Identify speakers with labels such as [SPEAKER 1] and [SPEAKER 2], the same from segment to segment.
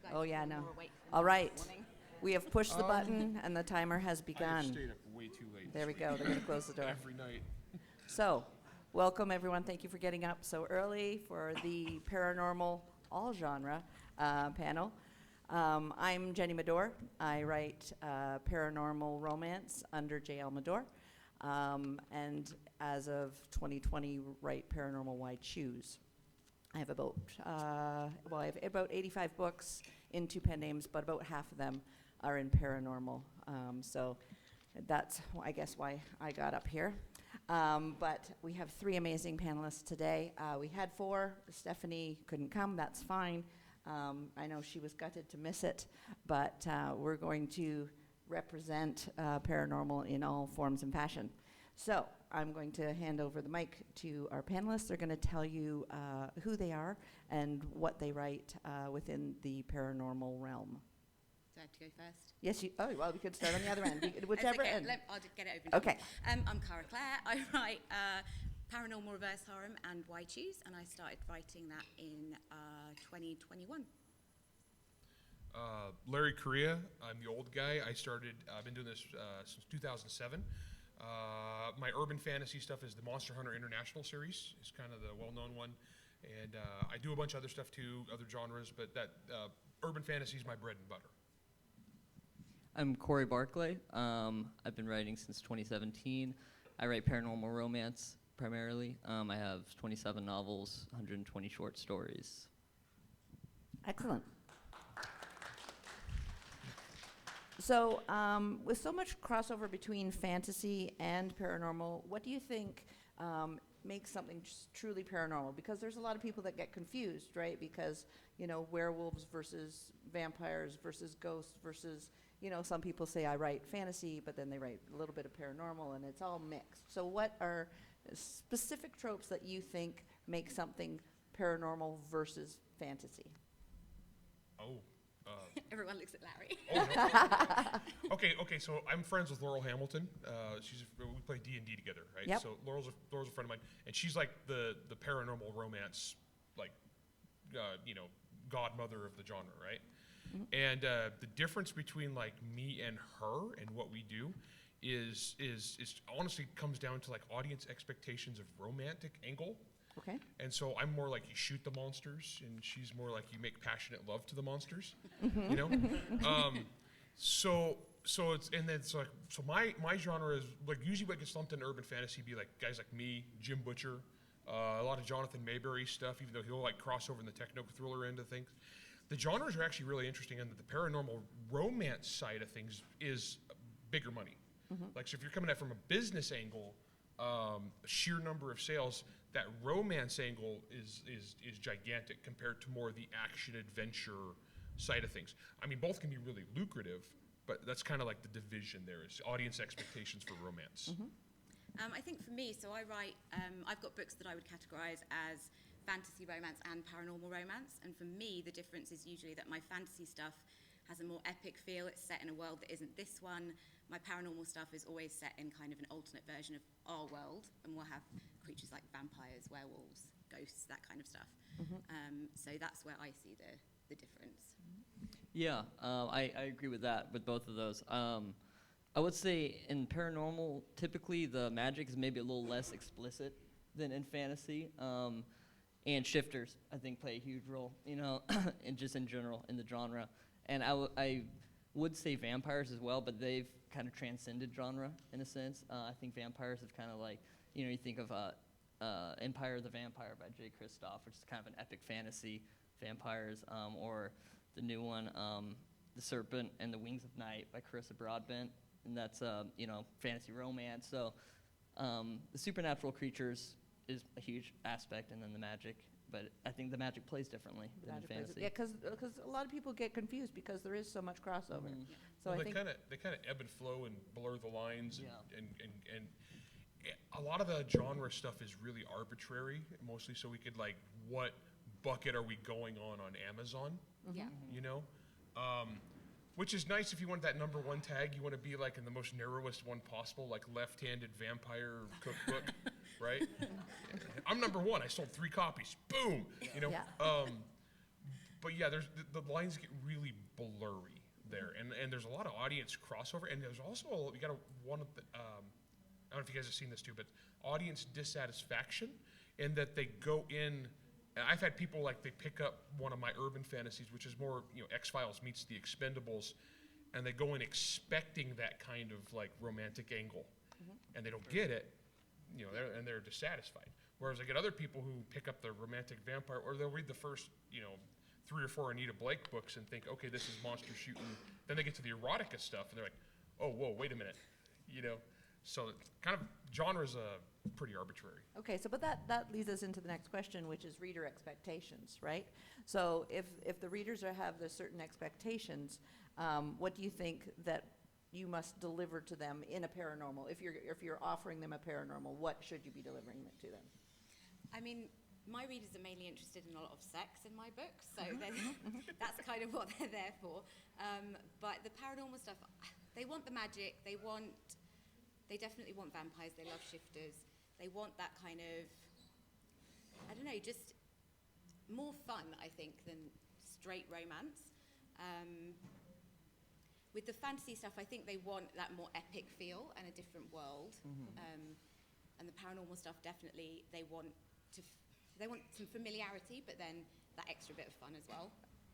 [SPEAKER 1] guys
[SPEAKER 2] Oh, yeah,
[SPEAKER 1] were
[SPEAKER 2] no.
[SPEAKER 1] more awake than
[SPEAKER 2] All
[SPEAKER 1] me
[SPEAKER 2] right.
[SPEAKER 1] this morning.
[SPEAKER 2] We have pushed the button, and the timer has
[SPEAKER 3] I have
[SPEAKER 2] begun.
[SPEAKER 3] stayed up way too late.
[SPEAKER 2] There we
[SPEAKER 3] this
[SPEAKER 2] go.
[SPEAKER 3] week.
[SPEAKER 2] They're going to close the door.
[SPEAKER 3] Every night.
[SPEAKER 2] So, welcome, everyone. Thank you for getting up so early for the paranormal all genre panel. I'm Jenny Madore. I write paranormal romance under J.L. Madore. And as of 2020, write Paranormal Why Choose. I have about 85 books in two pen names, but about half of them are in paranormal. So that's, I guess, why I got up here. But we have three amazing panelists today. We had four. Stephanie couldn't come. That's fine. I know she was gutted to miss it, but we're going to represent paranormal in all forms and fashion. So I'm going to hand over the mic to our panelists. They're going to tell you who they are and what they write within the paranormal realm.
[SPEAKER 1] Do I have to go first?
[SPEAKER 2] Yes, you. Oh, well, we could start on the other end. Whichever
[SPEAKER 1] It's okay.
[SPEAKER 2] end.
[SPEAKER 1] I'll just get it over.
[SPEAKER 2] Okay.
[SPEAKER 1] I'm Cara, Clare. I write Paranormal Reverse Harem and Why Choose, and I started writing that in 2021.
[SPEAKER 3] Larry Correia. I'm the old guy. I've been doing this since 2007. My urban fantasy stuff is the Monster Hunter International series. It's kind of the well-known one. And I do a bunch of other stuff too, other genres, but that urban fantasy is my bread and butter.
[SPEAKER 4] I'm Cory Barclay. I've been writing since 2017. I write paranormal romance primarily. I have 27 novels, 120 short stories.
[SPEAKER 2] Excellent. So, with so much crossover between fantasy and paranormal, what do you think makes something truly paranormal? Because there's a lot of people that get confused, right? Because, werewolves versus vampires versus ghosts versus, some people say I write fantasy, but then they write a little bit of paranormal, and it's all mixed. So what are specific tropes that you think make something paranormal versus fantasy?
[SPEAKER 3] Oh.
[SPEAKER 1] Everyone looks at Larry.
[SPEAKER 3] No. Okay. So I'm friends with Laurel Hamilton. We play D&D together, right?
[SPEAKER 2] Yep.
[SPEAKER 3] So Laurel's a friend of mine, and she's like the paranormal romance, like, godmother of the genre, right? Mm-hmm. And the difference between like me and her and what we do is honestly comes down to like audience expectations of romantic angle.
[SPEAKER 2] Okay.
[SPEAKER 3] And so I'm more like you shoot the monsters, and she's more like you make passionate love to the monsters. So my genre is like usually what gets lumped in urban fantasy be like guys like me, Jim Butcher, a lot of Jonathan Mayberry stuff, even though he'll like cross over in the techno thriller end of things. The genres are actually really interesting, and the paranormal romance side of things is bigger money. Mm-hmm. Like, so if you're coming at it from a business angle, sheer number of sales, that romance angle is gigantic compared to more the action adventure side of things. I mean, both can be really lucrative, but that's kind of like the division there is audience expectations for romance.
[SPEAKER 1] Mm-hmm. I think for me, so I write, I've got books that I would categorize as fantasy romance and paranormal romance. And for me, the difference is usually that my fantasy stuff has a more epic feel. It's set in a world that isn't this one. My paranormal stuff is always set in kind of an alternate version of our world. And we'll have creatures like vampires, werewolves, ghosts, that kind of stuff. Mm-hmm. So that's where I see the difference.
[SPEAKER 4] Yeah, I agree with that, with both of those. I would say in paranormal, typically the magic is maybe a little less explicit than in fantasy. And shifters, I think, play a huge role, and just in general in the genre. And I would say vampires as well, but they've kind of transcended genre in a sense. I think vampires have kind of like, you think of Empire of the Vampire by J. Kristoff, which is kind of an epic fantasy vampires, or the new one, The Serpent and the Wings of Night by Carissa Broadbent, and that's fantasy romance. So the supernatural creatures is a huge aspect, and then the magic. But I think the magic plays differently than in fantasy.
[SPEAKER 2] Yeah, because a lot of people get confused because there is so much crossover. Mm-hmm. So
[SPEAKER 3] well,
[SPEAKER 2] I think
[SPEAKER 3] they kind of ebb and flow and blur the lines,
[SPEAKER 4] Yeah.
[SPEAKER 3] and a lot of the genre stuff is really arbitrary, mostly so we could like what bucket are we going on Amazon?
[SPEAKER 1] Mm-hmm. Yeah.
[SPEAKER 3] Which is nice if you want that number one tag. You want to be like in the most narrowest one possible, like left-handed vampire cookbook, right? I'm number one. I sold 3 copies. Boom.
[SPEAKER 2] Yeah.
[SPEAKER 3] but yeah, there's the lines get really blurry there, and there's a lot of audience crossover, and there's also you got one of the I don't know if you guys have seen this too, but audience dissatisfaction, in that they go in. And I've had people like they pick up one of my urban fantasies, which is more X-Files meets the Expendables, and they go in expecting that kind of like romantic angle, and they don't get it, and they're dissatisfied. Whereas I get other people who pick up the romantic vampire, or they'll read the first 3 or 4 Anita Blake books and think, okay, this is monster shooting. Then they get to the erotica stuff, and they're like, oh, whoa, wait a minute, So kind of genre's pretty arbitrary.
[SPEAKER 2] Okay, so but that leads us into the next question, which is reader expectations, right? So if the readers have the certain expectations, what do you think that you must deliver to them in a paranormal? If you're offering them a paranormal, what should you be delivering to them?
[SPEAKER 1] I mean, my readers are mainly interested in a lot of sex in my books, so that's kind of what they're there for. But the paranormal stuff, they want the magic, they definitely want vampires, they love shifters, they want that kind of, I don't know, just more fun, I think, than straight romance. With the fantasy stuff, I think they want that more epic feel and a different world. And the paranormal stuff, definitely, they want some familiarity, but then that extra bit of fun as well.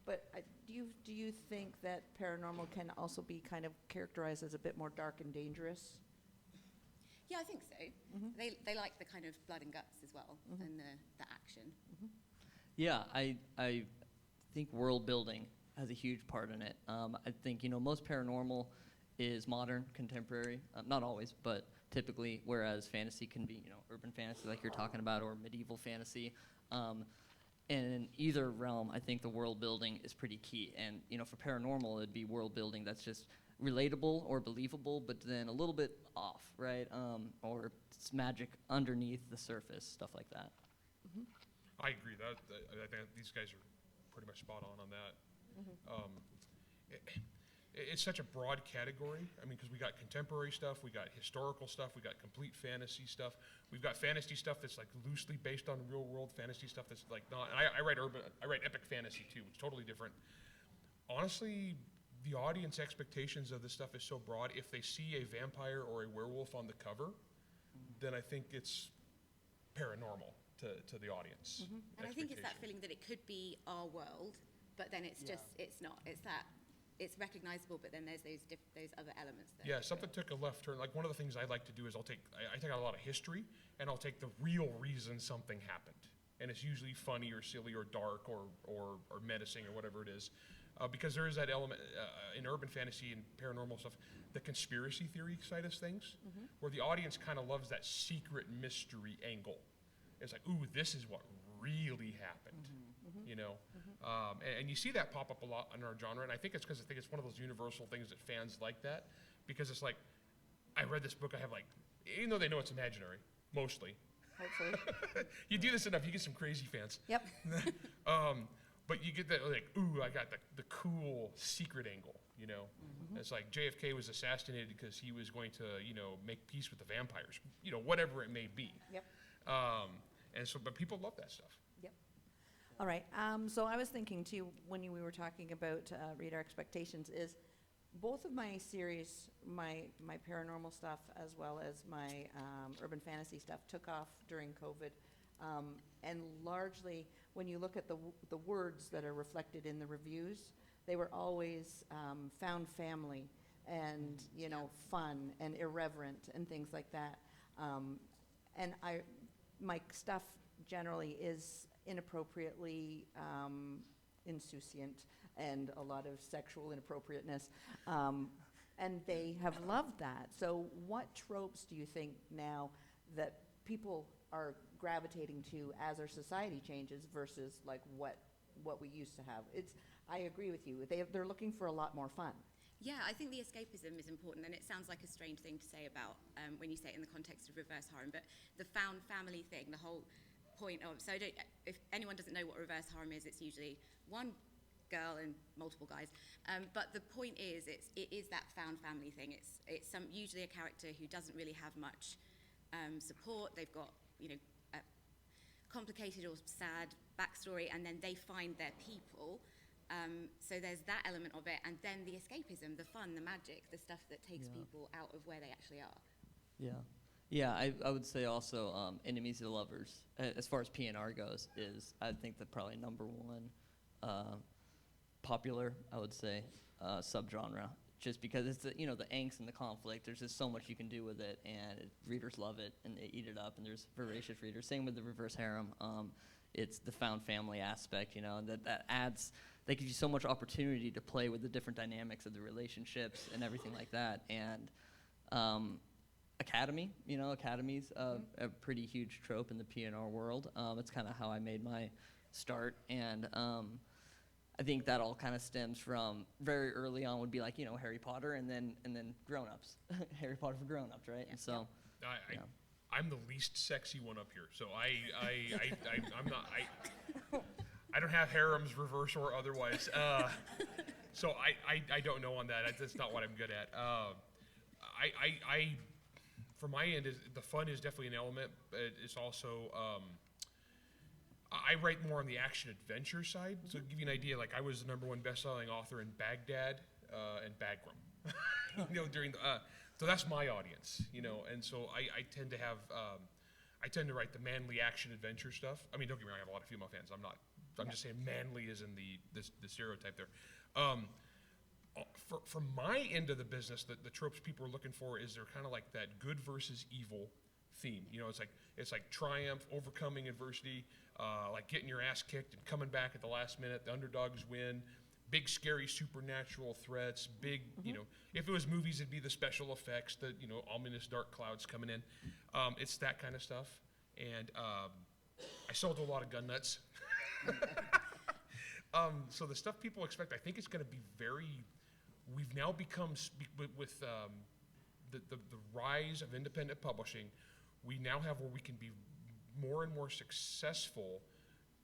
[SPEAKER 2] But do you think that paranormal can also be kind of characterized as a bit more dark and dangerous?
[SPEAKER 1] Yeah, I think so. They like the kind of blood and guts as well, and the action.
[SPEAKER 4] Yeah, I think world building has a huge part in it. I think most paranormal is modern, contemporary, not always, but typically, whereas fantasy can be urban fantasy like you're talking about, or medieval fantasy. And in either realm, I think the world building is pretty key. And for paranormal, it'd be world building that's just relatable or believable, but then a little bit off, right? Or it's magic underneath the surface, stuff like that.
[SPEAKER 3] I agree. I think these guys are pretty much spot on that. It's such a broad category. I mean, because we got contemporary stuff, we got historical stuff, we got complete fantasy stuff. We've got fantasy stuff that's like loosely based on real world fantasy stuff that's like not. And I write epic fantasy too, which is totally different. Honestly, the audience expectations of this stuff is so broad. If they see a vampire or a werewolf on the cover, then I think it's paranormal to the audience.
[SPEAKER 1] And I think it's that feeling that it could be our world, but then it's not. It's recognizable, but then there's those other elements there.
[SPEAKER 3] Yeah, something took a left turn. Like one of the things I like to do is I take out a lot of history, and I'll take the real reason something happened, and it's usually funny or silly or dark or menacing or whatever it is, because there is that element in urban fantasy and paranormal stuff, the conspiracy theory side of things, where the audience kind of loves that secret mystery angle. It's like, ooh, this is what really happened. And you see that pop up a lot in our genre, and I think it's because it's one of those universal things that fans like that, because it's like, I read this book, I have like, even though they know it's imaginary, mostly.
[SPEAKER 2] Hopefully.
[SPEAKER 3] You do this enough, you get some crazy fans.
[SPEAKER 2] Yep.
[SPEAKER 3] But you get that like, ooh, I got the cool secret angle, It's like JFK was assassinated because he was going to, make peace with the vampires, whatever it may be.
[SPEAKER 2] Yep.
[SPEAKER 3] But people love that stuff.
[SPEAKER 2] All right. So I was thinking too, when we were talking about reader expectations, is both of my series, my paranormal stuff as well as my urban fantasy stuff, took off during COVID, and largely when you look at the words that are reflected in the reviews, they were always found family and fun and irreverent and things like that. And my stuff generally is inappropriately insouciant and a lot of sexual inappropriateness, and they have loved that. So what tropes do you think now that people are gravitating to as our society changes versus like what we used to have? I agree with you. They're looking for a lot more fun.
[SPEAKER 1] Yeah, I think the escapism is important, and it sounds like a strange thing to say about when you say it in the context of reverse harem, but the found family thing, the whole point of, if anyone doesn't know what reverse harem is, it's usually one girl and multiple guys, but the point is it is that found family thing. It's usually a character who doesn't really have much support. They've got complicated or sad backstory, and then they find their people. So there's that element of it, and then the escapism, the fun, the magic, the stuff that takes people out of where they actually are.
[SPEAKER 4] Yeah, I would say also enemies to lovers, as far as PNR goes, is I think the probably number one popular, I would say, subgenre. Just because it's the angst and the conflict. There's just so much you can do with it, and readers love it and they eat it up. And there's voracious readers. Same with the reverse harem. It's the found family aspect, and that adds. That gives you so much opportunity to play with the different dynamics of the relationships and everything like that. And Academy's a pretty huge trope in the PNR world. It's kind of how I made my start, and I think that all kind of stems from very early on would be like Harry Potter, and then grown-ups, Harry Potter for grown-ups, right?
[SPEAKER 1] Yeah.
[SPEAKER 4] And so,
[SPEAKER 3] I'm the least sexy one up here, so I'm not. I don't have harems, reverse or otherwise. So I don't know on that. That's not what I'm good at. From my end, the fun is definitely an element. But it's also I write more on the action adventure side. So to give you an idea, like I was the #1 best-selling author in Baghdad and Bagram. During the so that's my audience, and so I tend to have I tend to write the manly action adventure stuff. I mean, don't get me wrong, I have a lot of female fans. I'm just saying manly is in the stereotype there. From my end of the business, the tropes people are looking for is they're kind of like that good versus evil theme. It's like triumph, overcoming adversity, like getting your ass kicked and coming back at the last minute. The underdogs win. Big scary supernatural threats. Big, if it was movies, it'd be the special effects, the ominous dark clouds coming in. It's that kind of stuff. And I sold a lot of gun nuts. So the stuff people expect, I think it's going to be we've now become, with the rise of independent publishing, we now have where we can be more and more successful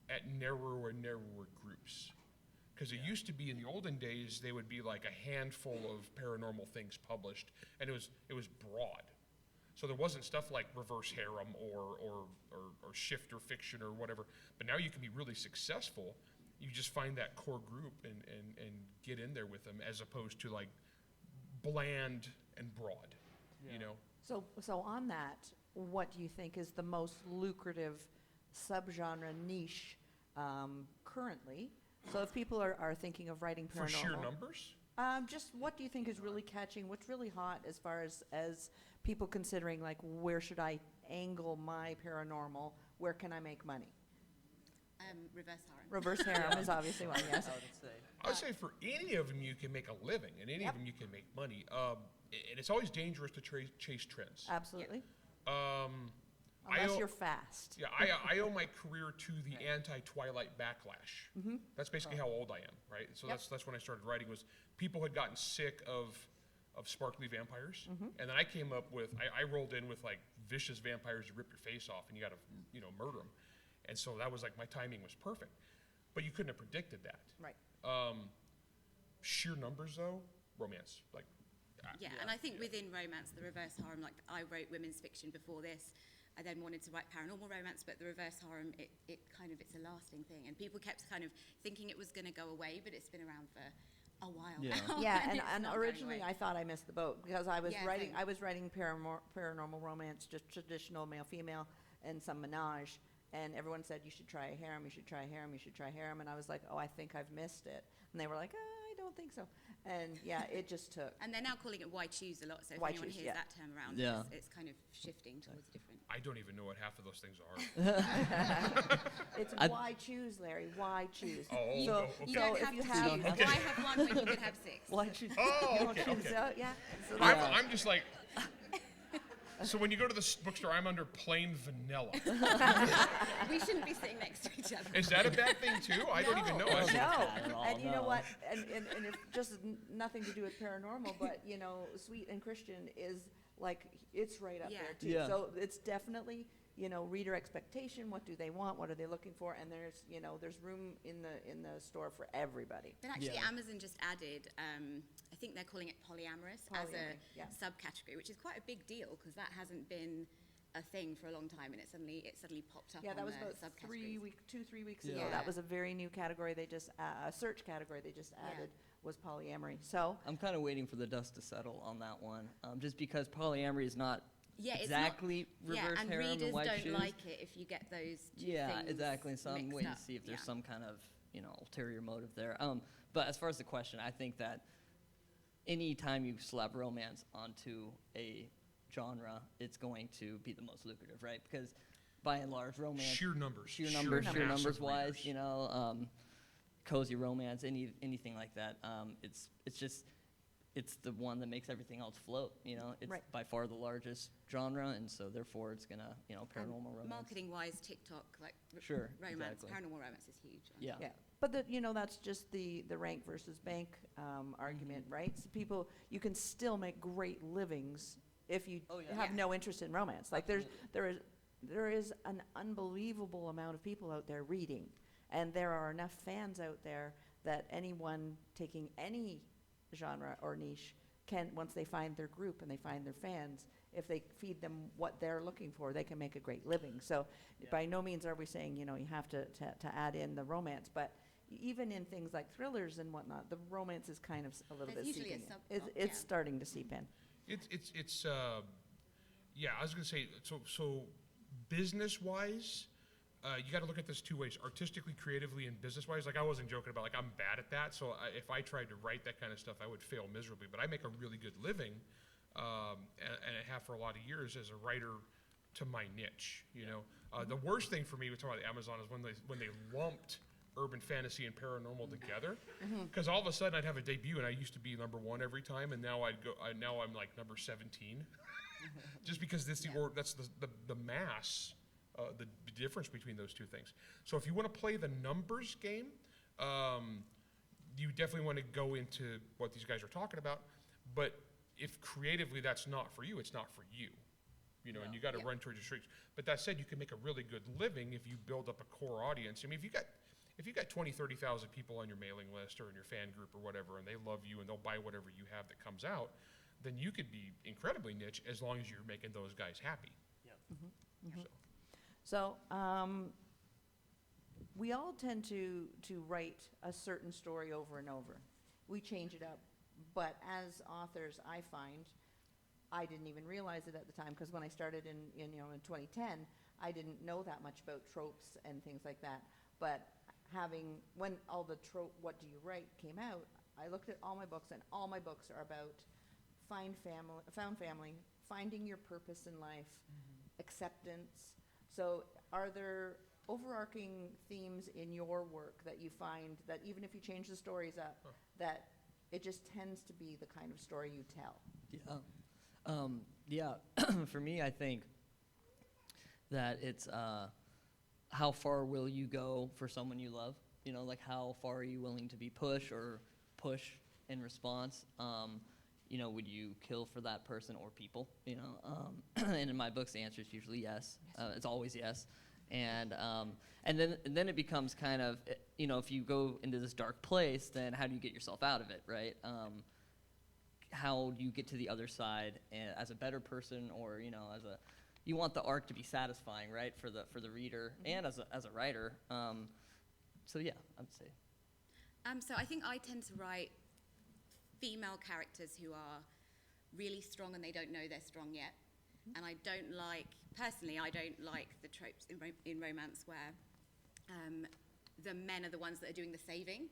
[SPEAKER 3] at narrower and narrower groups. Because it used to be in the olden days, they would be like a handful of paranormal things published, and it was broad. So there wasn't stuff like reverse harem or shifter fiction or whatever. But now you can be really successful. You just find that core group and get in there with them, as opposed to like bland and broad,
[SPEAKER 2] So on that, what do you think is the most lucrative subgenre niche currently? So if people are thinking of writing paranormal.
[SPEAKER 3] For sheer numbers?
[SPEAKER 2] Just what do you think is really catching? What's really hot as far as people considering, like, where should I angle my paranormal? Where can I make money?
[SPEAKER 1] Reverse harem.
[SPEAKER 2] Reverse harem is obviously one, yes.
[SPEAKER 3] I would say for any of them you can make a living, and any of them you can make money. And it's always dangerous to chase trends.
[SPEAKER 2] Absolutely.
[SPEAKER 3] I
[SPEAKER 2] Unless
[SPEAKER 3] owe-
[SPEAKER 2] you're fast.
[SPEAKER 3] Yeah, I owe my career to the anti-Twilight backlash. Mm-hmm. That's basically how old I am, right? So that's when I started writing. Was people had gotten sick of sparkly vampires, and then I came up with I rolled in with like vicious vampires who rip your face off and you got to murder them, and so that was like my timing was perfect, but you couldn't have predicted that.
[SPEAKER 2] Right.
[SPEAKER 3] Sheer numbers though, romance like.
[SPEAKER 1] Yeah, and I think within romance, the reverse harem, like I wrote women's fiction before this. I then wanted to write paranormal romance, but the reverse harem, it's a lasting thing. And people kept kind of thinking it was going to go away, but it's been around for a while now.
[SPEAKER 2] Yeah,
[SPEAKER 1] it's
[SPEAKER 2] and
[SPEAKER 1] not
[SPEAKER 2] originally
[SPEAKER 1] going away.
[SPEAKER 2] I thought I missed the boat because I was
[SPEAKER 1] Yeah,
[SPEAKER 2] writing paranormal romance, just traditional male-female, and some menage. And everyone said, you should try a harem, you should try a harem, you should try a harem. And I was like, oh, I think I've missed it. And they were like, I don't think so. And yeah, it just took.
[SPEAKER 1] And they're now calling it why choose a lot. So if
[SPEAKER 2] Why
[SPEAKER 1] anyone
[SPEAKER 2] choose,
[SPEAKER 1] hears
[SPEAKER 2] yeah.
[SPEAKER 1] that term around,
[SPEAKER 4] Yeah.
[SPEAKER 1] it's kind of shifting towards a different.
[SPEAKER 3] I don't even know what half of those things are.
[SPEAKER 2] It's why choose, Larry, why choose.
[SPEAKER 3] Oh,
[SPEAKER 1] You,
[SPEAKER 3] okay.
[SPEAKER 1] you
[SPEAKER 2] So
[SPEAKER 1] don't
[SPEAKER 2] if
[SPEAKER 1] have
[SPEAKER 2] you
[SPEAKER 1] to
[SPEAKER 2] have-
[SPEAKER 1] choose.
[SPEAKER 3] Okay.
[SPEAKER 1] Why have one when you could have six?
[SPEAKER 2] Why choose?
[SPEAKER 3] Oh,
[SPEAKER 2] You don't
[SPEAKER 3] okay,
[SPEAKER 2] choose,
[SPEAKER 3] okay.
[SPEAKER 2] yeah. So
[SPEAKER 3] I'm just like, so when you go to the bookstore, I'm under plain vanilla.
[SPEAKER 1] We shouldn't be sitting next to each other.
[SPEAKER 3] Is that a bad thing too? I don't even know.
[SPEAKER 2] No,
[SPEAKER 4] bad at all,
[SPEAKER 2] and you know
[SPEAKER 4] no.
[SPEAKER 2] what? And if just nothing to do with paranormal, but Sweet and Christian is like it's right up
[SPEAKER 1] Yeah.
[SPEAKER 2] there too.
[SPEAKER 4] Yeah.
[SPEAKER 2] So it's definitely reader expectation. What do they want? What are they looking for? And there's room in the store for everybody.
[SPEAKER 1] But actually,
[SPEAKER 4] Yeah.
[SPEAKER 1] Amazon just added, I think they're calling it polyamorous as
[SPEAKER 2] Polyamory,
[SPEAKER 1] a
[SPEAKER 2] yeah.
[SPEAKER 1] subcategory, which is quite a big deal because that hasn't been a thing for a long time, and it suddenly popped up.
[SPEAKER 2] Yeah,
[SPEAKER 1] on
[SPEAKER 2] that was
[SPEAKER 1] the
[SPEAKER 2] about
[SPEAKER 1] subcategories.
[SPEAKER 2] 3 weeks
[SPEAKER 4] Yeah.
[SPEAKER 2] ago.
[SPEAKER 1] Yeah.
[SPEAKER 2] That was a very new category. They just a search category they just
[SPEAKER 1] Yeah.
[SPEAKER 2] added was polyamory. So
[SPEAKER 4] I'm kind of waiting for the dust to settle on that one, just because polyamory is not
[SPEAKER 1] Yeah, it's
[SPEAKER 4] exactly
[SPEAKER 1] not, yeah,
[SPEAKER 4] reverse
[SPEAKER 1] and
[SPEAKER 4] harem
[SPEAKER 1] readers
[SPEAKER 4] and white
[SPEAKER 1] don't
[SPEAKER 4] shoes.
[SPEAKER 1] like it if you get those two
[SPEAKER 4] Yeah,
[SPEAKER 1] things
[SPEAKER 4] exactly. So I'm
[SPEAKER 1] mixed
[SPEAKER 4] waiting
[SPEAKER 1] up.
[SPEAKER 4] to see if there's
[SPEAKER 1] Yeah.
[SPEAKER 4] some kind of, ulterior motive there. But as far as the question, I think that any time you slap romance onto a genre, it's going to be the most lucrative, right? Because by and large, romance,
[SPEAKER 3] Sheer numbers.
[SPEAKER 4] sheer
[SPEAKER 3] massive
[SPEAKER 4] numbers wise,
[SPEAKER 3] readers.
[SPEAKER 4] cozy romance, anything like that. It's the one that makes everything else float. It's
[SPEAKER 2] Right.
[SPEAKER 4] by far the largest genre, and so therefore it's gonna, paranormal romance.
[SPEAKER 1] Marketing-wise, TikTok, like
[SPEAKER 4] Sure,
[SPEAKER 1] romance,
[SPEAKER 4] exactly.
[SPEAKER 1] paranormal romance is huge.
[SPEAKER 4] Yeah.
[SPEAKER 2] yeah, but that's just the rank versus bank argument, right? So people, you can still make great livings if you
[SPEAKER 4] Oh, yeah.
[SPEAKER 2] have
[SPEAKER 1] Yeah.
[SPEAKER 2] no interest in romance. Like there is an unbelievable amount of people out there reading, and there are enough fans out there that anyone taking any genre or niche can, once they find their group and they find their fans, if they feed them what they're looking for, they can make a great living. So
[SPEAKER 4] Yeah.
[SPEAKER 2] by no means are we saying, you have to add in the romance, but even in things like thrillers and whatnot, the romance is kind of a little
[SPEAKER 1] There's
[SPEAKER 2] bit
[SPEAKER 1] usually a
[SPEAKER 2] seeping in.
[SPEAKER 1] subplot,
[SPEAKER 2] It's
[SPEAKER 1] yeah.
[SPEAKER 2] starting to seep in.
[SPEAKER 3] It's yeah, I was gonna say, so business-wise, you gotta look at this two ways, artistically, creatively, and business-wise. Like, I wasn't joking about, like, I'm bad at that, so if I tried to write that kind of stuff, I would fail miserably, but I make a really good living, and I have for a lot of years as a writer to my niche, The worst thing for me with talking about Amazon is when they lumped urban fantasy and paranormal together, because all of a sudden I'd have a debut and I used to be #1 every time, and now now I'm like number 17, just because that's the mass, the difference between those two things. So if you want to play the numbers game, you definitely want to go into what these guys are talking about. But if creatively that's not for you, it's not for you. And you got to
[SPEAKER 1] Yeah.
[SPEAKER 3] run towards your streets. But that said, you can make a really good living if you build up a core audience. I mean, if you got 20, 30,000 people on your mailing list or in your fan group or whatever, and they love you and they'll buy whatever you have that comes out, then you could be incredibly niche as long as you're making those guys happy.
[SPEAKER 2] So we all tend to write a certain story over and over. We change it up, but as authors, I find, I didn't even realize it at the time, because when I started in 2010, I didn't know that much about tropes and things like that. But when all the What Do You Write came out, I looked at all my books, and all my books are about found family, finding your purpose in life, acceptance. So are there overarching themes in your work that you find that even if you change the stories up, that it just tends to be the kind of story you tell?
[SPEAKER 4] Yeah. For me, I think that it's how far will you go for someone you love? Like how far are you willing to be push in response? Would you kill for that person or people? And in my books, the answer is usually yes. It's always yes. And then it becomes kind of, if you go into this dark place, then how do you get yourself out of it, right? How do you get to the other side as a better person, or you want the arc to be satisfying, right, for the reader and as a writer. So yeah, I would say.
[SPEAKER 1] So I think I tend to write female characters who are really strong and they don't know they're strong yet. And I don't like the tropes in romance where the men are the ones that are doing the saving.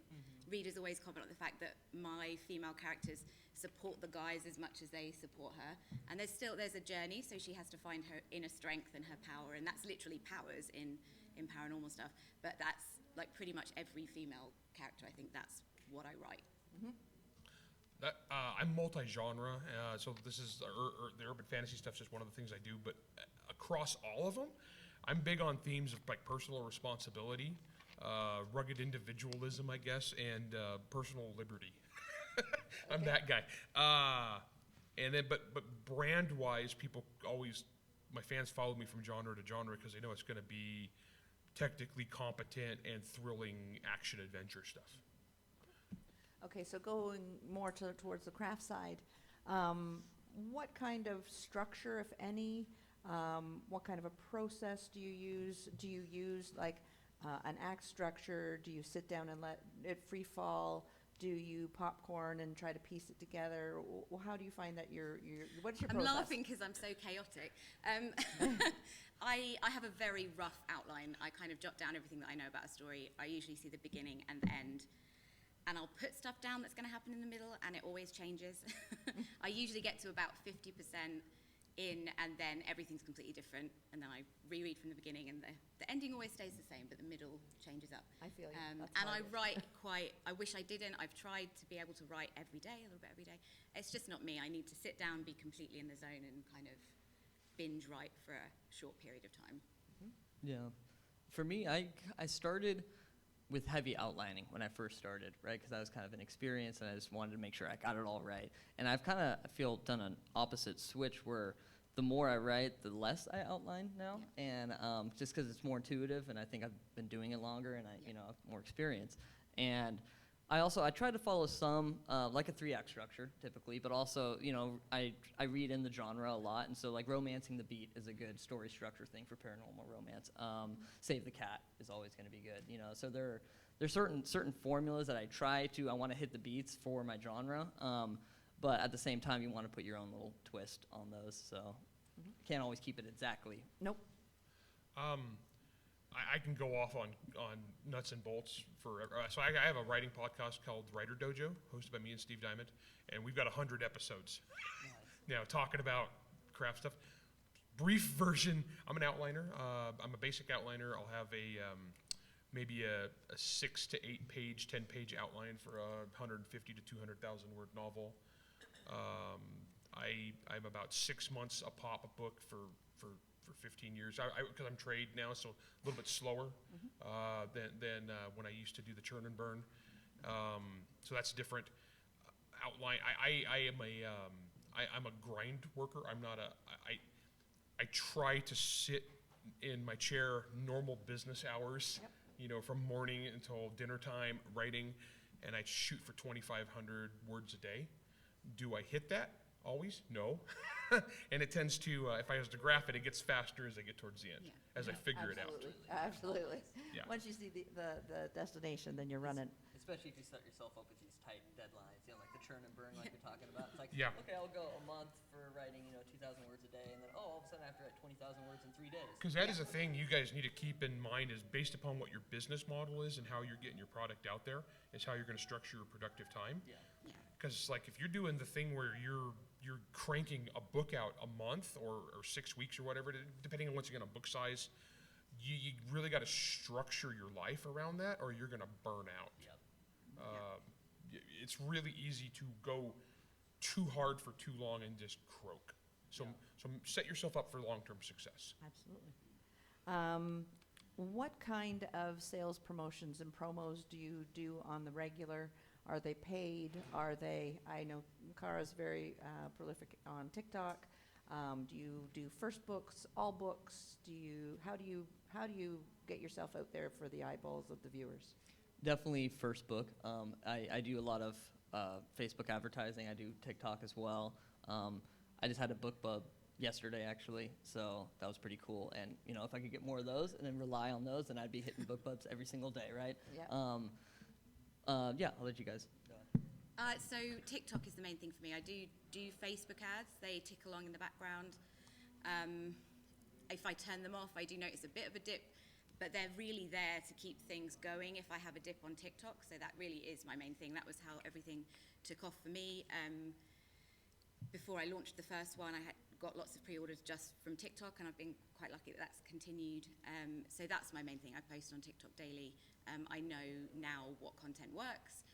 [SPEAKER 1] Readers always comment on the fact that my female characters support the guys as much as they support her. And there's a journey, so she has to find her inner strength and her power, and that's literally powers in paranormal stuff. But that's like pretty much every female character. I think that's what I write.
[SPEAKER 3] I'm multi-genre, so this is the urban fantasy stuff's just one of the things I do. But across all of them, I'm big on themes of like personal responsibility, rugged individualism, I guess, and personal liberty. I'm that guy. And then, but brand-wise, my fans follow me from genre to genre because they know it's going to be technically competent and thrilling action-adventure stuff.
[SPEAKER 2] Okay, so going more towards the craft side, what kind of structure, if any, What kind of a process do you use? Do you use like an act structure? Do you sit down and let it free fall? Do you popcorn and try to piece it together? How do you find that what's your
[SPEAKER 1] I'm
[SPEAKER 2] process?
[SPEAKER 1] laughing because I'm so chaotic. I have a very rough outline. I kind of jot down everything that I know about a story. I usually see the beginning and the end. And I'll put stuff down that's going to happen in the middle, and it always changes. I usually get to about 50% in, and then everything's completely different. And then I reread from the beginning, and the ending always stays the same, but the middle changes up.
[SPEAKER 2] I feel you. That's
[SPEAKER 1] And I
[SPEAKER 2] hard.
[SPEAKER 1] write I wish I didn't. I've tried to be able to write every day, a little bit every day. It's just not me. I need to sit down, be completely in the zone, and kind of binge write for a short period of time.
[SPEAKER 4] Yeah. For me, I started with heavy outlining when I first started, right? Because I was kind of inexperienced and I just wanted to make sure I got it all right. And I've kind of, I feel, done an opposite switch where the more I write, the less I outline now.
[SPEAKER 1] Yeah.
[SPEAKER 4] And just because it's more intuitive, and I think I've been doing it longer, and I have more experience. And I try to follow some, like a 3-act structure typically, but also, I read in the genre a lot, and so like Romancing the Beat is a good story structure thing for paranormal romance. Save the Cat is always going to be good, so there's certain formulas that I want to hit the beats for my genre, but at the same time you want to put your own little twist on those, so can't always keep it exactly.
[SPEAKER 2] Nope.
[SPEAKER 3] I can go off on nuts and bolts for. So I have a writing podcast called Writer Dojo, hosted by me and Steve Diamond, and we've got 100 episodes now talking about craft stuff. Brief version. I'm an outliner. I'm a basic outliner. I'll have maybe a 6 to 8 page, 10-page outline for a 150 to 200,000 word novel. I'm about 6 months a pop a book for 15 years, because I'm trade now, so a little bit slower than when I used to do the churn and burn. So that's different. Outline. I'm a grind worker. I'm not I try to sit in my chair normal business hours, from morning until dinner time writing, and I shoot for 2,500 words a day. Do I hit that always? No. And it tends to, if I was to graph it, it gets faster as I get towards the end, as I figure it out.
[SPEAKER 2] Absolutely.
[SPEAKER 3] Yeah.
[SPEAKER 2] Once you see the destination, then you're running.
[SPEAKER 4] Especially if you set yourself up with these tight deadlines, like the churn and burn like you're talking about. It's like,
[SPEAKER 3] Yeah.
[SPEAKER 4] okay, I'll go a month for writing, 2,000 words a day, and then, all of a sudden I have to write 20,000 words in 3 days.
[SPEAKER 3] Because that is a thing you guys need to keep in mind, is based upon what your business model is and how you're getting your product out there, is how you're going to structure your productive time.
[SPEAKER 4] Yeah.
[SPEAKER 3] Because like if you're doing the thing where you're cranking a book out a month or 6 weeks or whatever, depending on once again on book size, you really got to structure your life around that, or you're going to burn out.
[SPEAKER 4] Yep.
[SPEAKER 3] It's really easy to go too hard for too long and just croak. So set yourself up for long-term success.
[SPEAKER 2] Absolutely. What kind of sales promotions and promos do you do on the regular? Are they paid? I know Cara's very prolific on TikTok. Do you do first books, all books? How do you get yourself out there for the eyeballs of the viewers?
[SPEAKER 4] Definitely first book. I do a lot of Facebook advertising. I do TikTok as well. I just had a book bub yesterday, actually, so that was pretty cool. And, if I could get more of those and then rely on those, then I'd be hitting book bubs every single day, right?
[SPEAKER 2] Yeah.
[SPEAKER 4] I'll let you guys go ahead.
[SPEAKER 1] So TikTok is the main thing for me. I do Facebook ads. They tick along in the background. If I turn them off, I do notice a bit of a dip, but they're really there to keep things going if I have a dip on TikTok. So that really is my main thing. That was how everything took off for me. Before I launched the first one, I had got lots of pre-orders just from TikTok, and I've been quite lucky that that's continued. So that's my main thing. I post on TikTok daily. I know now what content works.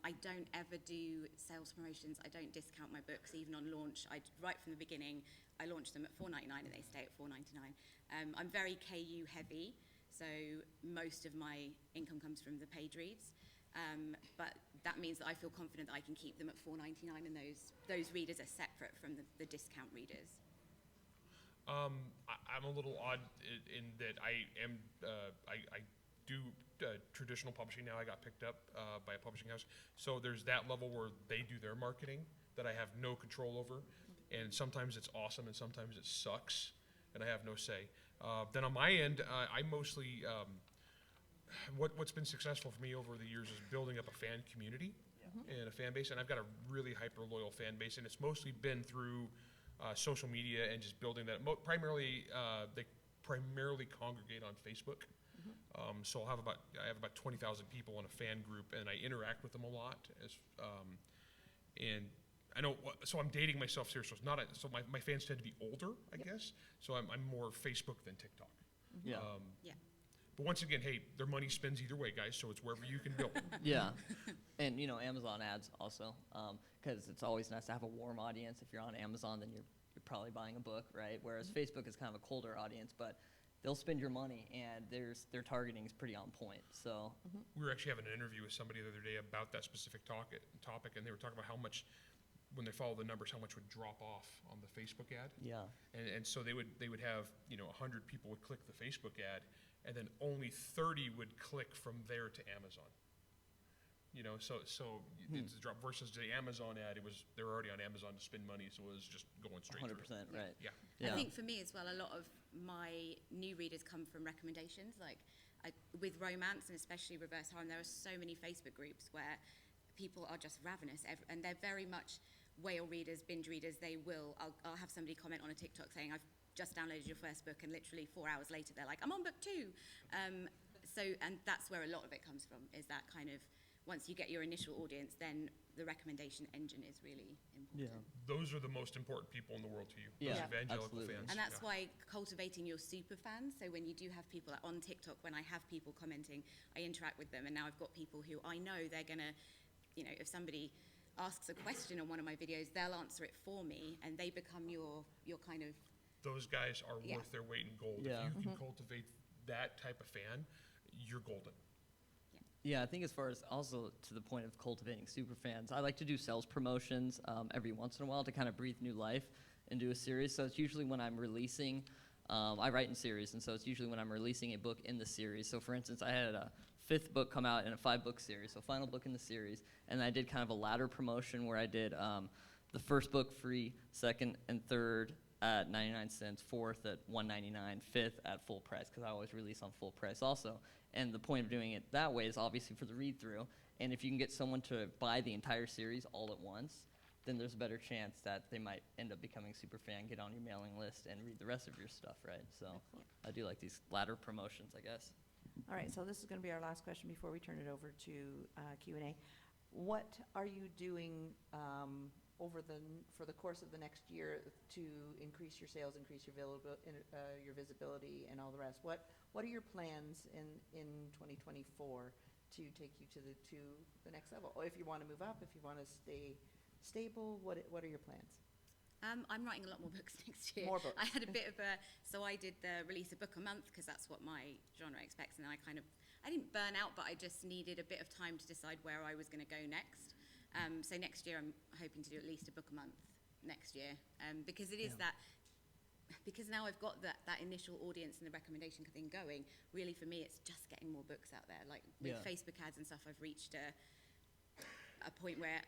[SPEAKER 1] I don't ever do sales promotions. I don't discount my books, even on launch. Right from the beginning, I launched them at $4.99 and they stay at $4.99. I'm very KU heavy, so most of my income comes from the paid reads. But that means that I feel confident that I can keep them at $4.99, and those readers are separate from the discount readers.
[SPEAKER 3] I'm a little odd in that I do traditional publishing now. I got picked up by a publishing house. So there's that level where they do their marketing that I have no control over. And sometimes it's awesome and sometimes it sucks. and I have no say. Then on my end, I mostly, what's been successful for me over the years is building up a fan community and a fan base, and I've got a really hyper loyal fan base, and it's mostly been through social media and just building that. Primarily, they primarily congregate on Facebook. So I have about 20,000 people in a fan group, and I interact with them a lot. And I know, so I'm dating myself here. So it's not. So my fans tend to be older, I guess. So I'm more Facebook than TikTok.
[SPEAKER 4] Yeah.
[SPEAKER 3] But once again, hey, their money spends either way, guys. So it's wherever you can build.
[SPEAKER 4] Yeah, and Amazon ads also, because it's always nice to have a warm audience. If you're on Amazon, then you're probably buying a book, right? Whereas Facebook is kind of a colder audience, but they'll spend your money, and their targeting is pretty on point. So
[SPEAKER 3] we were actually having an interview with somebody the other day about that specific topic, and they were talking about how much, when they follow the numbers, how much would drop off on the Facebook ad.
[SPEAKER 4] Yeah.
[SPEAKER 3] And so they would have 100 people would click the Facebook ad, and then only 30 would click from there to Amazon. So it's a drop versus the Amazon ad. They were already on Amazon to spend money, so it was just going straight
[SPEAKER 4] 100%,
[SPEAKER 3] through.
[SPEAKER 4] right.
[SPEAKER 3] Yeah.
[SPEAKER 1] I think for me as well, a lot of my new readers come from recommendations. With romance and especially reverse harem, there are so many Facebook groups where people are just ravenous, and they're very much whale readers, binge readers. I'll have somebody comment on a TikTok saying, I've just downloaded your first book, and literally 4 hours later they're like, I'm on book 2. And that's where a lot of it comes from, is that kind of, once you get your initial audience, then the recommendation engine is really important.
[SPEAKER 4] Yeah.
[SPEAKER 3] Those are the most important people in the world to you. Those evangelical
[SPEAKER 4] absolutely.
[SPEAKER 3] fans.
[SPEAKER 1] And that's why cultivating your super fans, so when you do have people on TikTok, when I have people commenting, I interact with them, and now I've got people who I know they're going to, if somebody asks a question on one of my videos, they'll answer it for me, and they become your kind of...
[SPEAKER 3] Those guys are worth their weight in gold.
[SPEAKER 4] Yeah.
[SPEAKER 3] If you can cultivate that type of fan, you're golden.
[SPEAKER 4] Yeah, I think as far as also to the point of cultivating super fans, I like to do sales promotions every once in a while to kind of breathe new life into a series. So it's usually when I'm releasing, I write in series, and so it's usually when I'm releasing a book in the series. So for instance, I had a 5th book come out in a 5-book series, so final book in the series, and I did kind of a ladder promotion where I did the first book free, second and third at 99 cents, 4th at $1.99, 5th at full price, because I always release on full price also. And the point of doing it that way is obviously for the read-through. And if you can get someone to buy the entire series all at once, then there's a better chance that they might end up becoming a super fan, get on your mailing list, and read the rest of your stuff, right? So I do like these ladder promotions, I guess.
[SPEAKER 2] All right, so this is going to be our last question before we turn it over to Q&A. What are you doing for the course of the next year to increase your sales, increase your visibility, and all the rest? What are your plans in 2024 to take you to the next level? Or if you want to move up, if you want to stay stable, what are your plans?
[SPEAKER 1] I'm writing a lot more books next year.
[SPEAKER 2] More books.
[SPEAKER 1] I had a bit of so I did release a book a month because that's what my genre expects, and then I didn't burn out, but I just needed a bit of time to decide where I was going to go next. So next year I'm hoping to do at least a book a month next year, because it is that. Because now I've got that initial audience and the recommendation thing going, really for me it's just getting more books out there. Like with Facebook ads and stuff, I've reached a point where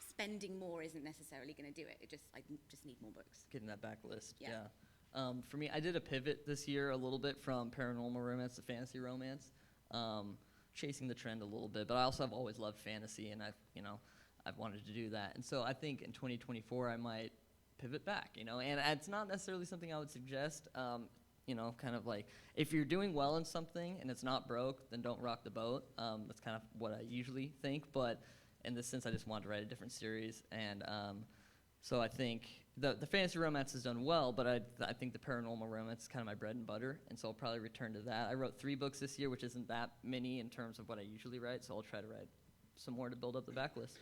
[SPEAKER 1] spending more isn't necessarily going to do it. I just need more books.
[SPEAKER 4] Getting that backlist, for me, I did a pivot this year a little bit from paranormal romance to fantasy romance, chasing the trend a little bit. But I also have always loved fantasy, and I've wanted to do that. And so I think in 2024 I might pivot back, and it's not necessarily something I would suggest, kind of like if you're doing well in something and it's not broke, then don't rock the boat. That's kind of what I usually think, but in this sense I just wanted to write a different series, and so I think the fantasy romance has done well, but I think the paranormal romance is kind of my bread and butter, and so I'll probably return to that. I wrote 3 books this year, which isn't that many in terms of what I usually write, so I'll try to write some more to build up the backlist,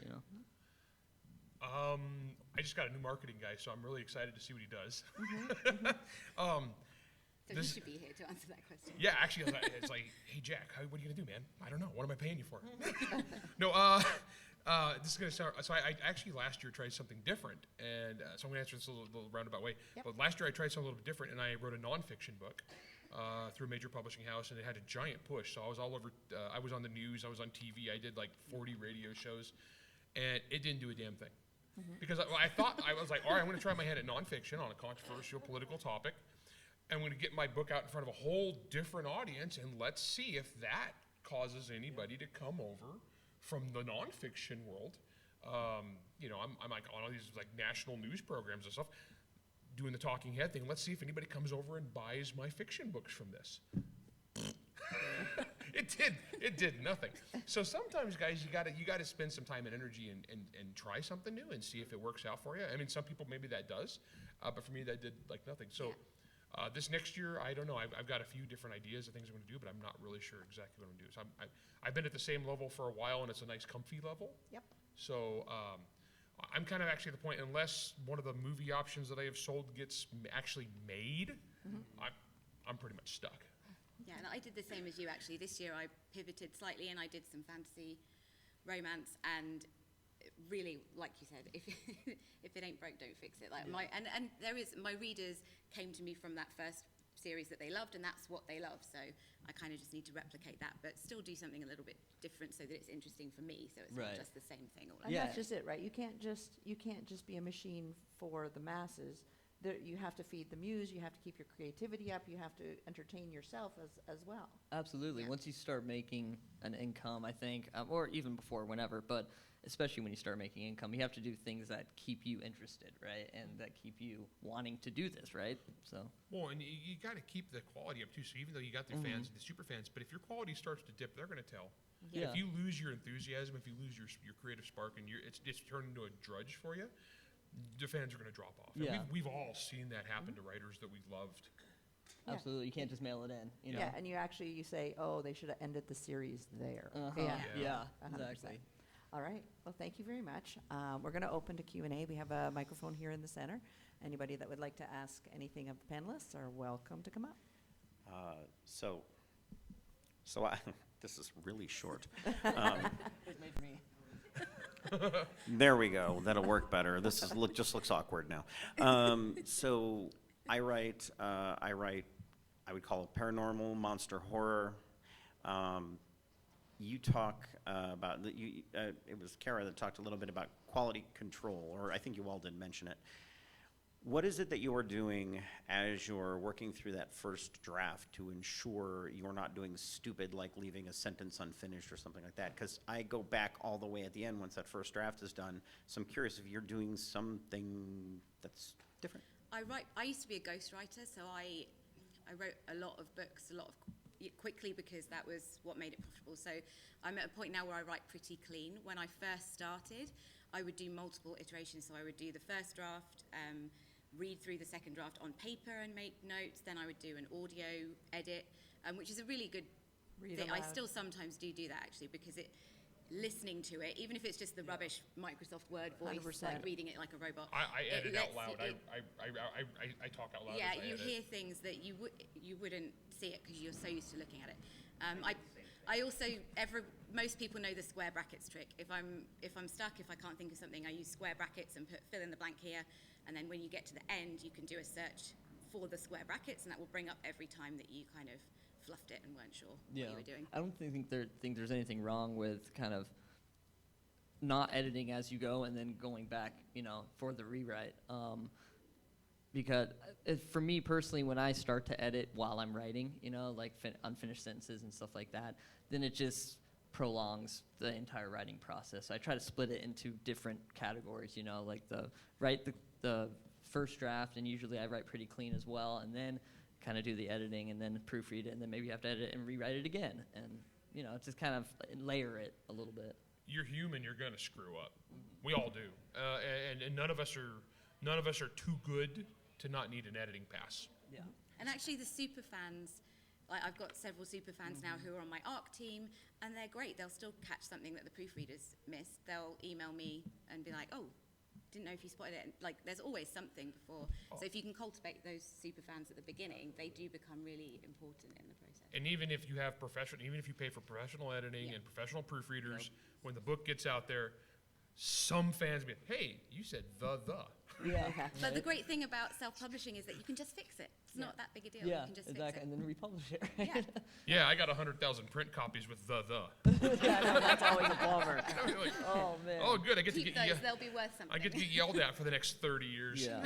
[SPEAKER 3] I just got a new marketing guy, so I'm really excited to see what he does.
[SPEAKER 1] So you should be here to answer that question.
[SPEAKER 3] Yeah, actually, it's like, hey, Jack, what are you going to do, man? I don't know. What am I paying you for? No, this is going to sound, so I actually last year tried something different, and so I'm going to answer this a little roundabout way.
[SPEAKER 2] Yep.
[SPEAKER 3] But last year I tried something a little bit different, and I wrote a nonfiction book through a major publishing house, and it had a giant push. So I was all over, I was on the news, I was on TV, I did like 40 radio shows, and it didn't do a damn thing. Because I thought, I was like, all right, I'm going to try my hand at nonfiction on a controversial political topic. I'm going to get my book out in front of a whole different audience, and let's see if that causes anybody to come over from the nonfiction world. You know, I'm like on all these like national news programs and stuff, doing the talking head thing. Let's see if anybody comes over and buys my fiction books from this. It did nothing. So sometimes, guys, you gotta spend some time and energy and try something new and see if it works out for you. I mean, some people maybe that does, but for me that did like nothing. So this next year, I don't know. I've got a few different ideas of things I'm going to do, but I'm not really sure exactly what I'm going to do. So I've been at the same level for a while, and it's a nice, comfy level.
[SPEAKER 2] Yep.
[SPEAKER 3] So I'm kind of actually at the point, unless one of the movie options that I have sold gets actually made, I'm pretty much stuck.
[SPEAKER 1] Yeah, and I did the same as you actually. This year I pivoted slightly and I did some fantasy romance, and really, like you said, if it ain't broke, don't fix it. Like my readers came to me from that first series that they loved, and that's what they love. So I kind of just need to replicate that, but still do something a little bit different so that it's interesting for me. So it's not just the same thing.
[SPEAKER 2] And that's just it, right? You can't just be a machine for the masses. You have to feed the muse, you have to keep your creativity up, you have to entertain yourself as well.
[SPEAKER 4] Absolutely.
[SPEAKER 1] Yeah.
[SPEAKER 4] Once you start making an income, I think, or even before, whenever, but especially when you start making income, you have to do things that keep you interested, right? And that keep you wanting to do this, right? So.
[SPEAKER 3] Well, and you got to keep the quality up too. So even though you got the fans, the super fans, but if your quality starts to dip, they're going to tell.
[SPEAKER 4] Yeah.
[SPEAKER 3] If you lose your enthusiasm, if you lose your creative spark, and it's turned into a drudge for you, the fans are going to drop off. And
[SPEAKER 4] Yeah.
[SPEAKER 3] we've all seen that happen to writers that we loved.
[SPEAKER 2] Yeah.
[SPEAKER 4] Absolutely. You can't just mail it in. You know?
[SPEAKER 2] Yeah, and you say, oh, they should have ended the series there.
[SPEAKER 4] Yeah,
[SPEAKER 2] 100%.
[SPEAKER 4] exactly.
[SPEAKER 2] All right. Well, thank you very much. We're going to open to Q&A. We have a microphone here in the center. Anybody that would like to ask anything of the panelists are welcome to come up.
[SPEAKER 5] So this is really short.
[SPEAKER 4] It made me.
[SPEAKER 5] There we go. That'll work better. This just looks awkward now. So I write. I would call it paranormal, monster horror. You talk about it was Cara that talked a little bit about quality control, or I think you all did mention it. What is it that you are doing as you're working through that first draft to ensure you're not doing stupid, like leaving a sentence unfinished or something like that? Because I go back all the way at the end once that first draft is done. So I'm curious if you're doing something that's different.
[SPEAKER 1] I used to be a ghostwriter, so I wrote a lot of books, quickly, because that was what made it profitable. So I'm at a point now where I write pretty clean. When I first started, I would do multiple iterations. So I would do the first draft, read through the second draft on paper and make notes. Then I would do an audio edit, which is a really good thing. I still sometimes do that, actually, because listening to it, even if it's just the rubbish Microsoft Word voice,
[SPEAKER 2] 100%.
[SPEAKER 1] like reading it like a robot.
[SPEAKER 3] I edit out loud. I talk out loud.
[SPEAKER 1] Yeah,
[SPEAKER 3] as I
[SPEAKER 1] you
[SPEAKER 3] edit.
[SPEAKER 1] hear things that you wouldn't see it because you're so used to looking at it. I also most people know the square brackets trick. If I'm stuck, if I can't think of something, I use square brackets and fill in the blank here, and then when you get to the end, you can do a search for the square brackets, and that will bring up every time that you kind of fluffed it and weren't sure what you were doing.
[SPEAKER 4] I don't think there's anything wrong with kind of not editing as you go and then going back, for the rewrite. Because for me personally, when I start to edit while I'm writing, like unfinished sentences and stuff like that, then it just prolongs the entire writing process. So I try to split it into different categories, like write the first draft, and usually I write pretty clean as well, and then kind of do the editing and then proofread it, and then maybe you have to edit it and rewrite it again, and just kind of layer it a little bit.
[SPEAKER 3] You're human. You're gonna screw up. We all do, and none of us are too good to not need an editing pass.
[SPEAKER 4] Yeah.
[SPEAKER 1] And actually, the super fans, I've got several super fans now who are on my ARC team, and they're great. They'll still catch something that the proofreaders missed. They'll email me and be like, "Oh, didn't know if you spotted it." And, there's always something before. So if you can cultivate those super fans at the beginning, they do become really important in the process.
[SPEAKER 3] And even if you pay for professional editing and professional proofreaders, when the book gets out there, some fans be, "Hey, you said the."
[SPEAKER 4] Yeah.
[SPEAKER 1] But the great thing about self-publishing is that you can just fix it. It's not that big a deal.
[SPEAKER 4] Yeah,
[SPEAKER 1] You can just
[SPEAKER 4] exactly,
[SPEAKER 1] fix it.
[SPEAKER 4] and then republish it. Right?
[SPEAKER 1] Yeah.
[SPEAKER 3] Yeah, I got 100,000 print copies with the.
[SPEAKER 2] Yeah, no, that's always a bummer.
[SPEAKER 3] Like,
[SPEAKER 4] Oh man.
[SPEAKER 3] oh, good. I get
[SPEAKER 1] Keep
[SPEAKER 3] to
[SPEAKER 1] those.
[SPEAKER 3] get
[SPEAKER 1] They'll be worth something.
[SPEAKER 3] I get to get yelled at for the next 30 years.
[SPEAKER 4] Yeah.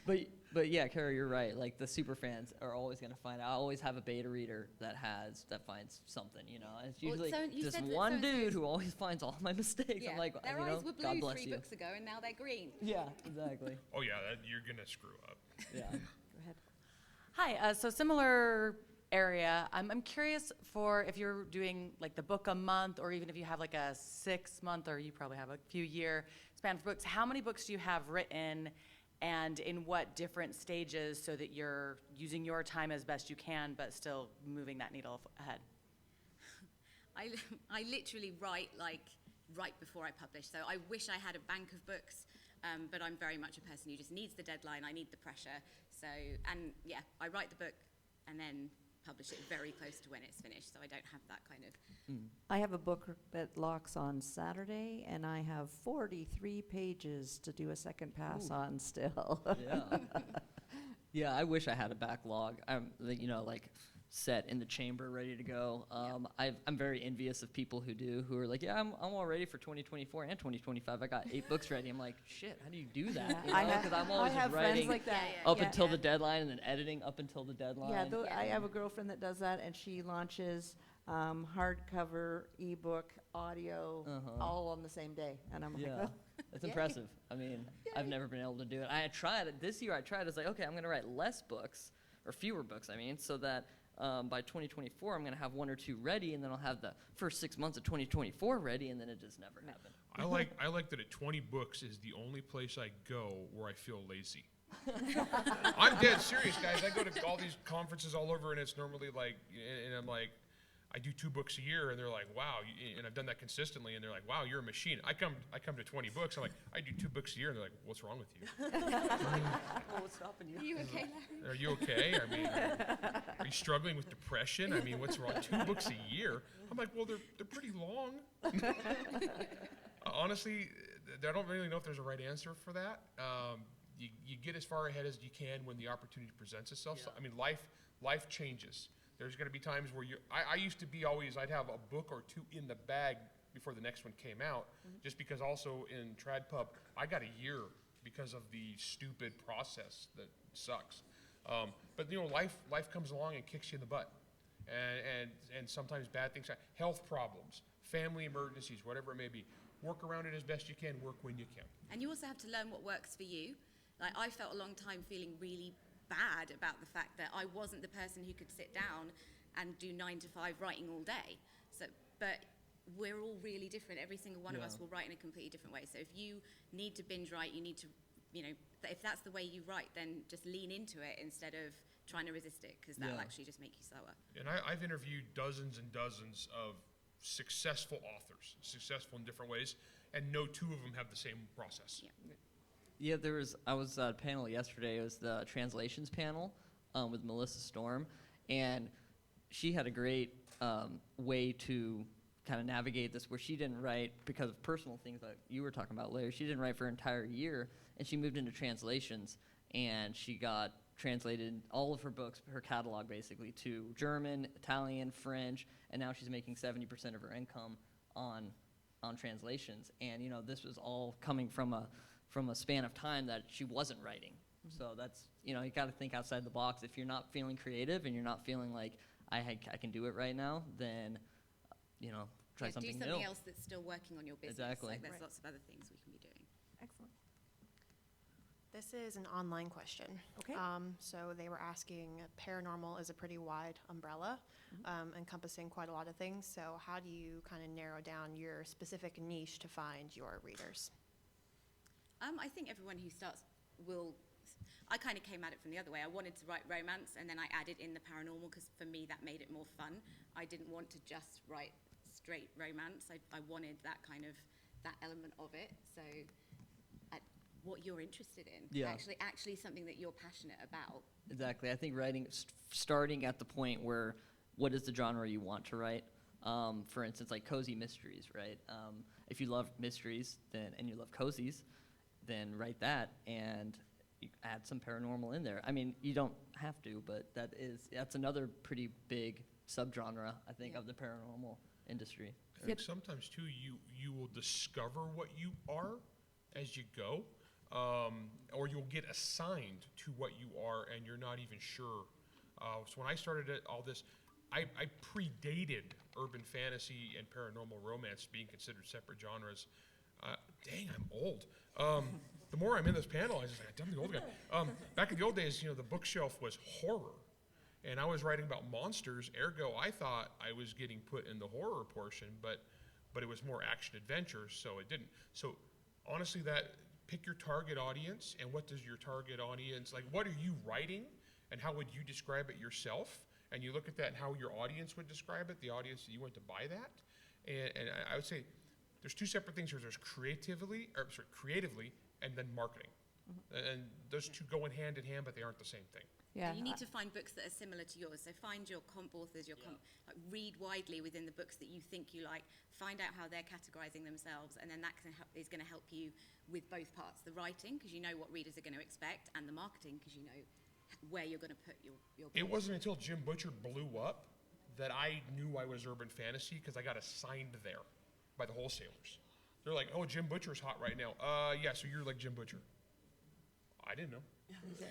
[SPEAKER 4] But yeah, Cara, you're right. Like the super fans are always going to find. I always have a beta reader that finds something. You know, and it's
[SPEAKER 1] Well,
[SPEAKER 4] usually
[SPEAKER 1] you
[SPEAKER 4] this
[SPEAKER 1] said that
[SPEAKER 4] one
[SPEAKER 1] so-and-so
[SPEAKER 4] dude who always finds all my mistakes. I'm like,
[SPEAKER 1] their
[SPEAKER 4] you know,
[SPEAKER 1] eyes were
[SPEAKER 4] God
[SPEAKER 1] blue
[SPEAKER 4] bless
[SPEAKER 1] 3
[SPEAKER 4] you.
[SPEAKER 1] books ago, and now they're green.
[SPEAKER 4] Yeah, exactly.
[SPEAKER 3] Oh yeah, you're gonna screw up.
[SPEAKER 4] Yeah.
[SPEAKER 2] Go ahead.
[SPEAKER 6] Hi, so similar area. I'm curious for if you're doing like the book a month, or even if you have like a 6-month, or you probably have a few year span for books. How many books do you have written, and in what different stages, so that you're using your time as best you can, but still moving that needle ahead?
[SPEAKER 1] I literally write like right before I publish. So I wish I had a bank of books, but I'm very much a person who just needs the deadline. I need the pressure. So, and yeah, I write the book and then publish it very close to when it's finished. So I don't have that kind of.
[SPEAKER 2] I have a book that locks on Saturday, and I have 43 pages to do a second pass on still.
[SPEAKER 4] Yeah. Yeah, I wish I had a backlog. I'm, you know, like set in the chamber, ready to go. I'm very envious of people who are like, yeah, I'm all ready for 2024 and 2025. I got 8 books ready. I'm like, shit, how do you do that? You know, 'cause I'm always
[SPEAKER 2] I have
[SPEAKER 4] writing
[SPEAKER 2] friends like that.
[SPEAKER 4] up
[SPEAKER 2] Yeah.
[SPEAKER 4] until the deadline and then editing up until the deadline.
[SPEAKER 2] Yeah, I have a girlfriend that does that, and she launches hardcover, ebook, audio, all on the same day. And I'm like,
[SPEAKER 4] Yeah,
[SPEAKER 2] oh.
[SPEAKER 4] it's impressive. I mean, I've never been able to do it. I tried it this year. I was like, okay, I'm going to write less books, or fewer books, I mean, so that by 2024, I'm going to have 1 or 2 ready, and then I'll have the first 6 months of 2024 ready, and then it just never happened.
[SPEAKER 3] I like that at 20 books is the only place I go where I feel lazy. I'm dead serious, guys. I go to all these conferences all over, and it's normally like, and I'm like, I do 2 books a year, and they're like, wow, and I've done that consistently, and they're like, wow, you're a machine. I come to 20 books. I'm like, I do 2 books a year, and they're like, what's wrong with you?
[SPEAKER 4] What's stopping you?
[SPEAKER 1] Are you okay, Larry?
[SPEAKER 3] Are you okay? I mean, are you struggling with depression? I mean, what's wrong? 2 books a year? I'm like, well, they're pretty long. Honestly, I don't really know if there's a right answer for that. You get as far ahead as you can when the opportunity presents itself.
[SPEAKER 4] Yeah.
[SPEAKER 3] So, I mean, life changes. There's going to be times where I used to be always, I'd have a book or 2 in the bag before the next one came out, just because also in Trad Pub, I got a year because of the stupid process that sucks. But you know, life comes along and kicks you in the butt. And sometimes bad things, health problems, family emergencies, whatever it may be. Work around it as best you can, work when you can.
[SPEAKER 1] And you also have to learn what works for you. Like I felt a long time feeling really bad about the fact that I wasn't the person who could sit down and do 9 to 5 writing all day. So, but we're all really different. Every single one of us will write in a completely different way. So if you need to binge write, you need to, you know, if that's the way you write, then just lean into it instead of trying to resist it, because that'll actually just make you slower.
[SPEAKER 3] And I've interviewed dozens and dozens of successful authors, successful in different ways, and no 2 of them have the same process.
[SPEAKER 1] Yeah.
[SPEAKER 4] Yeah, I was at a panel yesterday. It was the translations panel with Melissa Storm, and she had a great way to kind of navigate this, where she didn't write because of personal things that you were talking about, Larry. She didn't write for an entire year, and she moved into translations, and she got translated all of her books, her catalog basically, to German, Italian, French, and now she's making 70% of her income on translations. And you know, this was all coming from a span of time that she wasn't writing. So that's, you know, you got to think outside the box. If you're not feeling creative and you're not feeling like I can do it right now, then you know, try something new.
[SPEAKER 1] Do something else that's still working on your business.
[SPEAKER 4] Exactly.
[SPEAKER 1] Like there's lots of other things we can be doing.
[SPEAKER 2] Excellent.
[SPEAKER 7] This is an online question.
[SPEAKER 2] Okay.
[SPEAKER 7] So they were asking, paranormal is a pretty wide umbrella, encompassing quite a lot of things. So how do you kind of narrow down your specific niche to find your readers?
[SPEAKER 1] I think everyone who starts will. I kind of came at it from the other way. I wanted to write romance, and then I added in the paranormal because for me that made it more fun. I didn't want to just write straight romance. I wanted that kind of that element of it. So, what you're interested in,
[SPEAKER 4] Yeah.
[SPEAKER 1] actually something that you're passionate about.
[SPEAKER 4] Exactly. I think writing, starting at the point where, what is the genre you want to write? For instance, like cozy mysteries, right? If you love mysteries, and you love cozies, then write that and you add some paranormal in there. I mean, you don't have to, but that's another pretty big subgenre, I think, of the paranormal industry.
[SPEAKER 3] I think sometimes too, you will discover what you are as you go. or you'll get assigned to what you are and you're not even sure. So when I started all this, I predated urban fantasy and paranormal romance being considered separate genres. Dang, I'm old. The more I'm in this panel, I was just like, I'm the old guy. Back in the old days, the bookshelf was horror. And I was writing about monsters, ergo I thought I was getting put in the horror portion, but it was more action adventure, so it didn't. So honestly, pick your target audience, and what does your target audience, like what are you writing, and how would you describe it yourself? And you look at that and how your audience would describe it, the audience that you want to buy that. And I would say there's two separate things here. There's creatively, and then marketing. And those two go in hand, but they aren't the same thing.
[SPEAKER 2] Yeah.
[SPEAKER 1] And you need to find books that are similar to yours. So find your comp authors, like read widely within the books that you think you like. Find out how they're categorizing themselves, and then that is going to help you with both parts: the writing, because you know what readers are going to expect, and the marketing, because you know where you're going to put your book.
[SPEAKER 3] It wasn't until Jim Butcher blew up that I knew I was urban fantasy, because I got assigned there by the wholesalers. They're like, "Oh, Jim Butcher's hot right now." Yeah, so you're like Jim Butcher. I didn't know.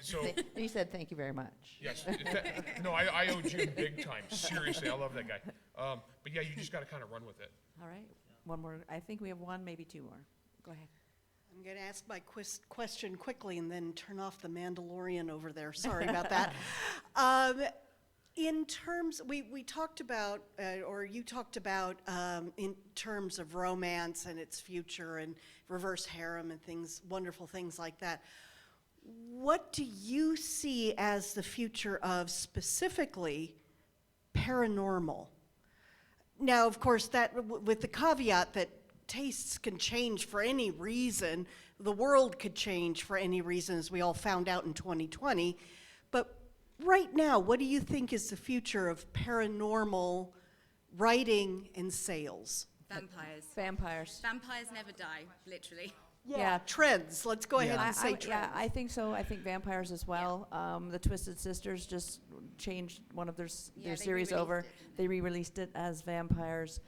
[SPEAKER 3] So
[SPEAKER 2] He said, "Thank you very much."
[SPEAKER 3] yes, no, I owe Jim big time. Seriously, I love that guy. But yeah, you just got to kind of run with it.
[SPEAKER 2] All right. One more. I think we have one, maybe two more. Go ahead.
[SPEAKER 8] I'm going to ask my question quickly and then turn off the Mandalorian over there. Sorry about that. In terms, we talked about, or you talked about, in terms of romance and its future and reverse harem and things, wonderful things like that. What do you see as the future of specifically paranormal? Now, of course, that with the caveat that tastes can change for any reason, the world could change for any reason, as we all found out in 2020. But right now, what do you think is the future of paranormal writing and sales?
[SPEAKER 1] Vampires.
[SPEAKER 2] Vampires
[SPEAKER 1] Never die, literally.
[SPEAKER 2] Yeah.
[SPEAKER 8] Trends. Let's go ahead and say trends.
[SPEAKER 2] Yeah, I think so. I think vampires as well. The Twisted Sisters just changed one of their
[SPEAKER 1] they
[SPEAKER 2] series
[SPEAKER 1] re-released
[SPEAKER 2] over.
[SPEAKER 1] it.
[SPEAKER 2] They re-released it as vampires.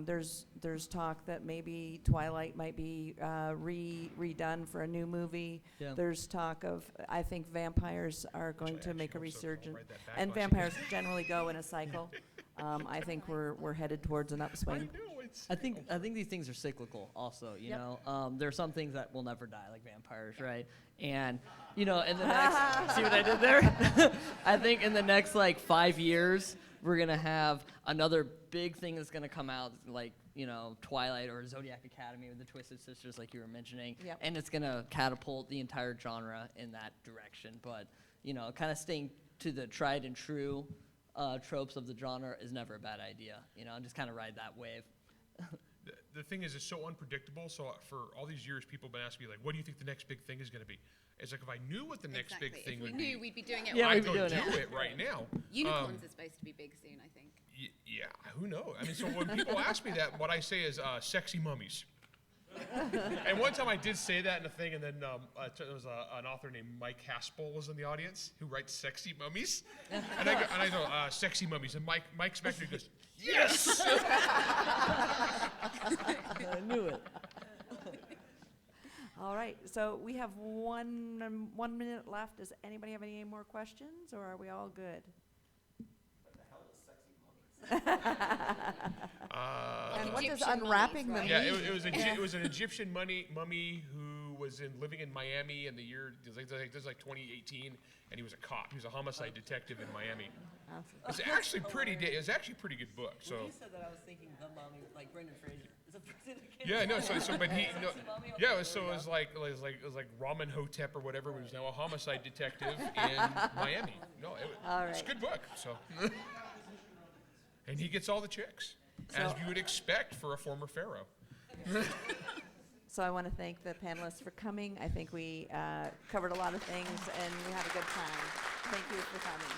[SPEAKER 2] There's talk that maybe Twilight might be redone for a new movie.
[SPEAKER 4] Yeah.
[SPEAKER 2] There's talk of, I think vampires are going
[SPEAKER 3] I
[SPEAKER 2] to make a
[SPEAKER 3] actually hope so. I'll
[SPEAKER 2] resurgence.
[SPEAKER 3] write that back
[SPEAKER 2] And
[SPEAKER 3] last
[SPEAKER 2] vampires generally go in a cycle. I think we're headed towards an upswing.
[SPEAKER 4] I think these things are cyclical also, you know. There are some things that will never die, like vampires, right? And, in the next, see what I did there? I think in the next, 5 years, we're going to have another big thing that's going to come out, like, Twilight or Zodiac Academy with the Twisted Sisters, like you were mentioning.
[SPEAKER 2] Yep.
[SPEAKER 4] And it's going to catapult the entire genre in that direction. But, kind of staying to the tried and true tropes of the genre is never a bad idea, and just kind of ride that wave.
[SPEAKER 3] The thing is, it's so unpredictable. So for all these years, people have been asking me, like, what do you think the next big thing is going to be? It's like, if I knew what the next big thing
[SPEAKER 1] If
[SPEAKER 3] would
[SPEAKER 1] we knew,
[SPEAKER 3] be,
[SPEAKER 1] we'd be doing it.
[SPEAKER 4] Yeah,
[SPEAKER 1] right
[SPEAKER 3] I'd
[SPEAKER 4] we'd
[SPEAKER 3] go
[SPEAKER 4] be doing
[SPEAKER 3] do it right now.
[SPEAKER 1] Unicorns are supposed to be big soon, I think.
[SPEAKER 3] Yeah, who knows? I mean, so when people ask me that, what I say is sexy mummies. And one time I did say that in a thing, and then there was an author named Mike Haspel was in the audience who writes sexy mummies. And I go, sexy mummies. And Mike's back there goes, yes!
[SPEAKER 2] I knew it. All right, so we have 1 minute left. Does anybody have any more questions, or are we all good? And what does
[SPEAKER 1] Egyptian
[SPEAKER 2] unwrapping
[SPEAKER 1] mummies,
[SPEAKER 2] the
[SPEAKER 1] right?
[SPEAKER 3] Yeah,
[SPEAKER 2] mean?
[SPEAKER 3] it was an Egyptian mummy who was living in Miami in the year, this was like 2018, and he was a cop. He was a homicide detective in Miami. It's actually pretty good book. So
[SPEAKER 4] When you said that, I was thinking the mummy, like Brendan Fraser.
[SPEAKER 3] yeah, no. But he, no, yeah. It was like Ramen Hotep or whatever. He was now a homicide detective in Miami. No, it's a good book. So, and he gets all the chicks, as you would expect for a former pharaoh.
[SPEAKER 2] So I want to thank the panelists for coming. I think we covered a lot of things, and we had a good time. Thank you for coming.